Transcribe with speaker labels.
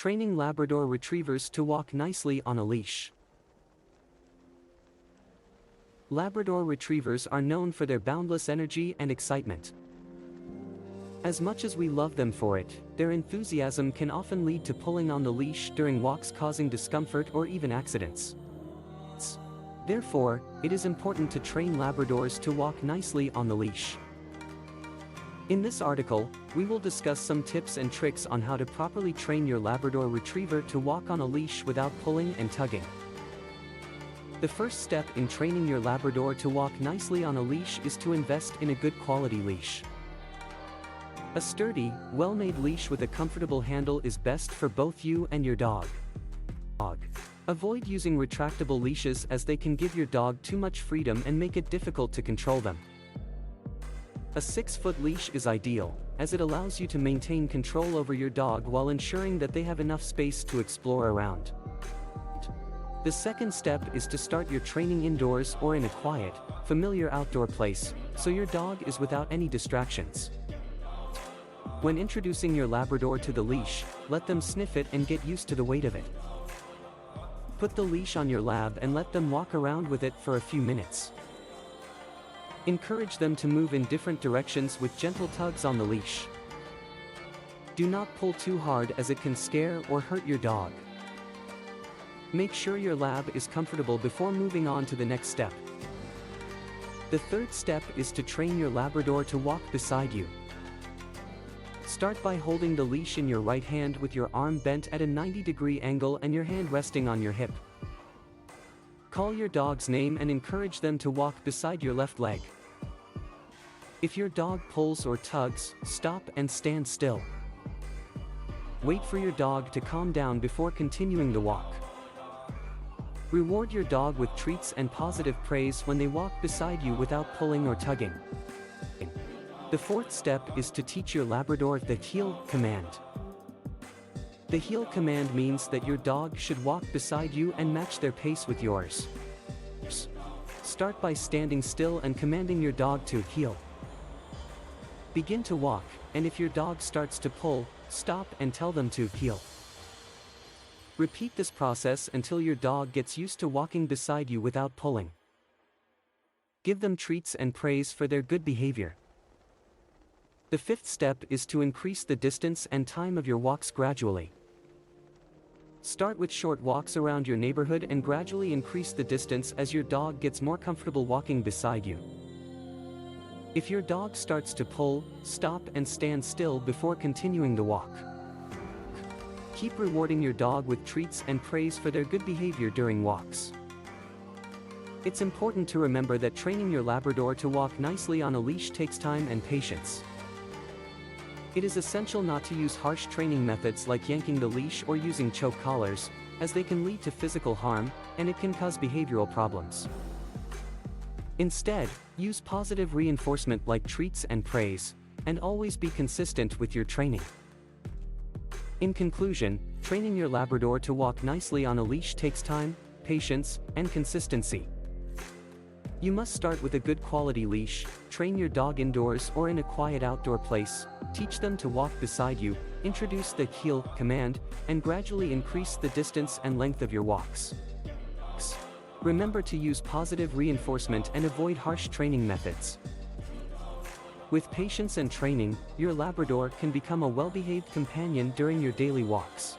Speaker 1: Training Labrador Retrievers to walk nicely on a leash. Labrador Retrievers are known for their boundless energy and excitement. As much as we love them for it, their enthusiasm can often lead to pulling on the leash during walks, causing discomfort or even accidents. Therefore, it is important to train Labradors to walk nicely on the leash. In this article, we will discuss some tips and tricks on how to properly train your Labrador Retriever to walk on a leash without pulling and tugging. The first step in training your Labrador to walk nicely on a leash is to invest in a good quality leash. A sturdy, well-made leash with a comfortable handle is best for both you and your dog. Avoid using retractable leashes as they can give your dog too much freedom and make it difficult to control them. A 6-foot leash is ideal, as it allows you to maintain control over your dog while ensuring that they have enough space to explore around. The second step is to start your training indoors or in a quiet, familiar outdoor place, so your dog is without any distractions. When introducing your Labrador to the leash, let them sniff it and get used to the weight of it. Put the leash on your lab and let them walk around with it for a few minutes. Encourage them to move in different directions with gentle tugs on the leash. Do not pull too hard as it can scare or hurt your dog. Make sure your lab is comfortable before moving on to the next step. The third step is to train your Labrador to walk beside you. Start by holding the leash in your right hand with your arm bent at a 90-degree angle and your hand resting on your hip. Call your dog's name and encourage them to walk beside your left leg. If your dog pulls or tugs, stop and stand still. Wait for your dog to calm down before continuing the walk. Reward your dog with treats and positive praise when they walk beside you without pulling or tugging. The fourth step is to teach your Labrador the heel command. The heel command means that your dog should walk beside you and match their pace with yours. Start by standing still and commanding your dog to heel. Begin to walk, and if your dog starts to pull, stop and tell them to heel. Repeat this process until your dog gets used to walking beside you without pulling. Give them treats and praise for their good behavior. The fifth step is to increase the distance and time of your walks gradually. Start with short walks around your neighborhood and gradually increase the distance as your dog gets more comfortable walking beside you. If your dog starts to pull, stop and stand still before continuing the walk. Keep rewarding your dog with treats and praise for their good behavior during walks. It's important to remember that training your Labrador to walk nicely on a leash takes time and patience. It is essential not to use harsh training methods like yanking the leash or using choke collars, as they can lead to physical harm, and it can cause behavioral problems. Instead, use positive reinforcement like treats and praise, and always be consistent with your training. In conclusion, training your Labrador to walk nicely on a leash takes time, patience, and consistency. You must start with a good quality leash, train your dog indoors or in a quiet outdoor place, teach them to walk beside you, introduce the heel command, and gradually increase the distance and length of your walks. Remember to use positive reinforcement and avoid harsh training methods. With patience and training, your Labrador can become a well-behaved companion during your daily walks.